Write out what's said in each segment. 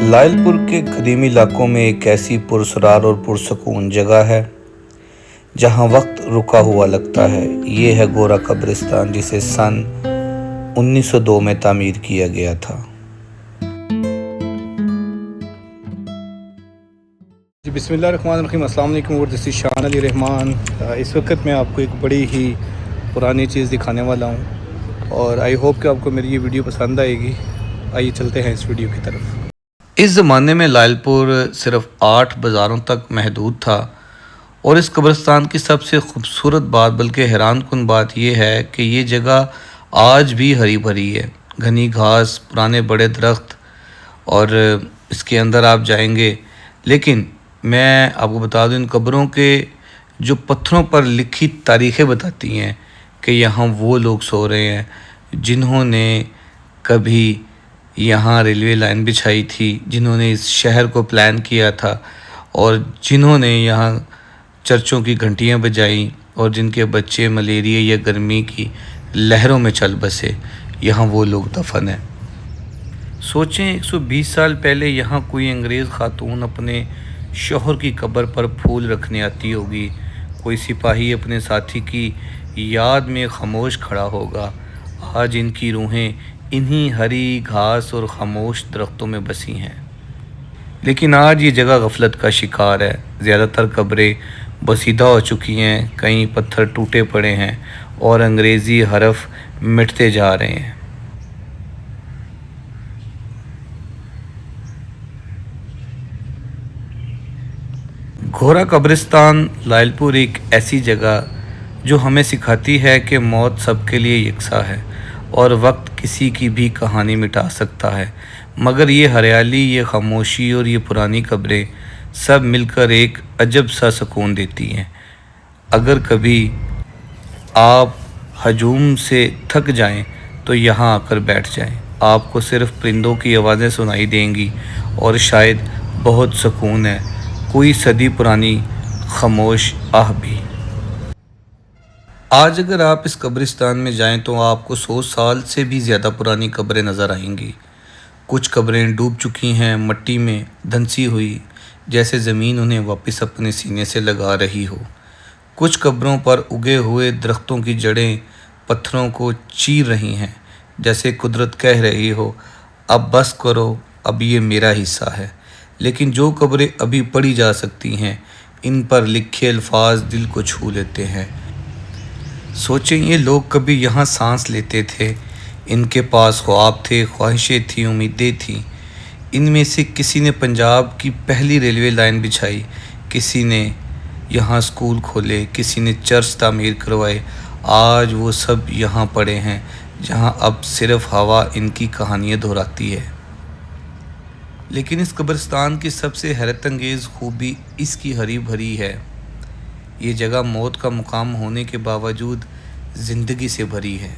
Loyal پور کے قدیمی علاقوں میں ایک ایسی پرسرار اور پرسکون جگہ ہے جہاں وقت رکا ہوا لگتا ہے۔ یہ ہے گورا قبرستان، جسے سن 1902 میں تعمیر کیا گیا تھا۔ بسم اللہ الرحمن الرحیم۔ السلام علیکم، اور دس از شان علی رحمان۔ اس وقت میں آپ کو ایک بڑی ہی پرانی چیز دکھانے والا ہوں، اور آئی ہوپ کہ آپ کو میری یہ ویڈیو پسند آئے گی۔ آئیے چلتے ہیں اس ویڈیو کی طرف۔ اس زمانے میں لائل پور صرف 8 بازاروں تک محدود تھا، اور اس قبرستان کی سب سے خوبصورت بات، بلکہ حیران کن بات یہ ہے کہ یہ جگہ آج بھی ہری بھری ہے۔ گھنی گھاس، پرانے بڑے درخت، اور اس کے اندر آپ جائیں گے، لیکن میں آپ کو بتا دوں، ان قبروں کے جو پتھروں پر لکھی تاریخیں بتاتی ہیں کہ یہاں وہ لوگ سو رہے ہیں جنہوں نے کبھی یہاں ریلوے لائن بچھائی تھی، جنہوں نے اس شہر کو پلان کیا تھا، اور جنہوں نے یہاں چرچوں کی گھنٹیاں بجائیں، اور جن کے بچے ملیریا یا گرمی کی لہروں میں چل بسے، یہاں وہ لوگ دفن ہیں۔ سوچیں 120 سال پہلے یہاں کوئی انگریز خاتون اپنے شوہر کی قبر پر پھول رکھنے آتی ہوگی، کوئی سپاہی اپنے ساتھی کی یاد میں خاموش کھڑا ہوگا۔ آج ان کی روحیں انہی ہری گھاس اور خاموش درختوں میں بسی ہیں، لیکن آج یہ جگہ غفلت کا شکار ہے۔ زیادہ تر قبریں بوسیدہ ہو چکی ہیں، کئی پتھر ٹوٹے پڑے ہیں، اور انگریزی حرف مٹتے جا رہے ہیں۔ گورا قبرستان لائل پور ایک ایسی جگہ جو ہمیں سکھاتی ہے کہ موت سب کے لیے یکساں ہے، اور وقت کسی کی بھی کہانی مٹا سکتا ہے، مگر یہ ہریالی، یہ خاموشی اور یہ پرانی قبریں سب مل کر ایک عجب سا سکون دیتی ہیں۔ اگر کبھی آپ ہجوم سے تھک جائیں تو یہاں آ کر بیٹھ جائیں، آپ کو صرف پرندوں کی آوازیں سنائی دیں گی، اور شاید بہت سکون ہے، کوئی صدی پرانی خاموش آہ بھی۔ آج اگر آپ اس قبرستان میں جائیں تو آپ کو 100 سال سے بھی زیادہ پرانی قبریں نظر آئیں گی۔ کچھ قبریں ڈوب چکی ہیں مٹی میں، دھنسی ہوئی، جیسے زمین انہیں واپس اپنے سینے سے لگا رہی ہو۔ کچھ قبروں پر اگے ہوئے درختوں کی جڑیں پتھروں کو چیر رہی ہیں، جیسے قدرت کہہ رہی ہو، اب بس کرو، اب یہ میرا حصہ ہے۔ لیکن جو قبریں ابھی پڑھی جا سکتی ہیں، ان پر لکھے الفاظ دل کو چھو لیتے ہیں۔ سوچیں، یہ لوگ کبھی یہاں سانس لیتے تھے، ان کے پاس خواب تھے، خواہشیں تھیں، امیدیں تھیں۔ ان میں سے کسی نے پنجاب کی پہلی ریلوے لائن بچھائی، کسی نے یہاں سکول کھولے، کسی نے چرچ تعمیر کروائے۔ آج وہ سب یہاں پڑے ہیں، جہاں اب صرف ہوا ان کی کہانیاں دہراتی ہے۔ لیکن اس قبرستان کی سب سے حیرت انگیز خوبی اس کی ہری بھری ہے۔ یہ جگہ موت کا مقام ہونے کے باوجود زندگی سے بھری ہے۔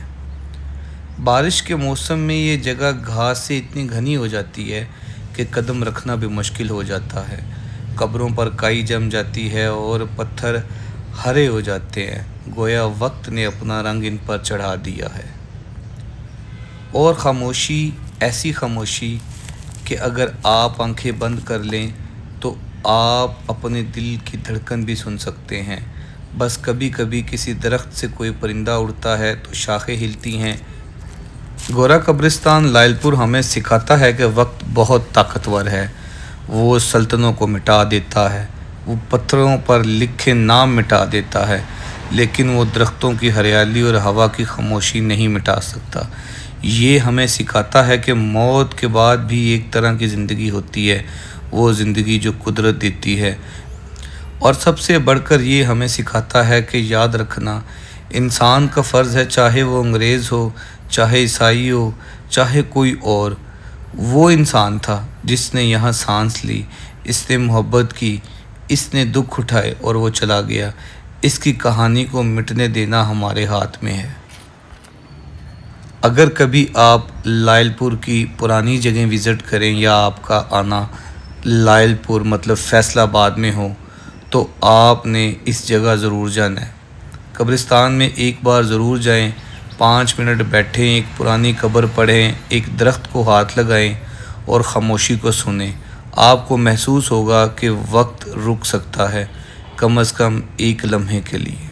بارش کے موسم میں یہ جگہ گھاس سے اتنی گھنی ہو جاتی ہے کہ قدم رکھنا بھی مشکل ہو جاتا ہے۔ قبروں پر کائی جم جاتی ہے اور پتھر ہرے ہو جاتے ہیں، گویا وقت نے اپنا رنگ ان پر چڑھا دیا ہے۔ اور خاموشی، ایسی خاموشی کہ اگر آپ آنکھیں بند کر لیں تو آپ اپنے دل کی دھڑکن بھی سن سکتے ہیں۔ بس کبھی کبھی کسی درخت سے کوئی پرندہ اڑتا ہے تو شاخیں ہلتی ہیں۔ گورا قبرستان لائل پور ہمیں سکھاتا ہے کہ وقت بہت طاقتور ہے۔ وہ سلطنتوں کو مٹا دیتا ہے، وہ پتھروں پر لکھے نام مٹا دیتا ہے، لیکن وہ درختوں کی ہریالی اور ہوا کی خاموشی نہیں مٹا سکتا۔ یہ ہمیں سکھاتا ہے کہ موت کے بعد بھی ایک طرح کی زندگی ہوتی ہے، وہ زندگی جو قدرت دیتی ہے۔ اور سب سے بڑھ کر یہ ہمیں سکھاتا ہے کہ یاد رکھنا، انسان کا فرض ہے، چاہے وہ انگریز ہو، چاہے عیسائی ہو، چاہے کوئی اور، وہ انسان تھا جس نے یہاں سانس لی، اس نے محبت کی، اس نے دکھ اٹھائے اور وہ چلا گیا۔ اس کی کہانی کو مٹنے دینا ہمارے ہاتھ میں ہے۔ اگر کبھی آپ لائل پور کی پرانی جگہیں وزٹ کریں، یا آپ کا آنا لائل پور مطلب فیصل آباد میں ہو، تو آپ نے اس جگہ ضرور جانا ہے۔ قبرستان میں ایک بار ضرور جائیں، 5 منٹ بیٹھیں، ایک پرانی قبر پڑھیں، ایک درخت کو ہاتھ لگائیں، اور خاموشی کو سنیں۔ آپ کو محسوس ہوگا کہ وقت رک سکتا ہے، کم از کم ایک لمحے کے لیے۔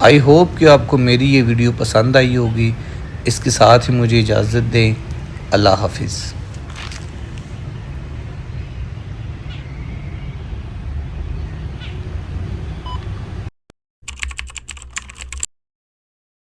آئی ہوپ کہ آپ کو میری یہ ویڈیو پسند آئی ہوگی۔ اس کے ساتھ ہی مجھے اجازت دیں۔ اللہ حافظ۔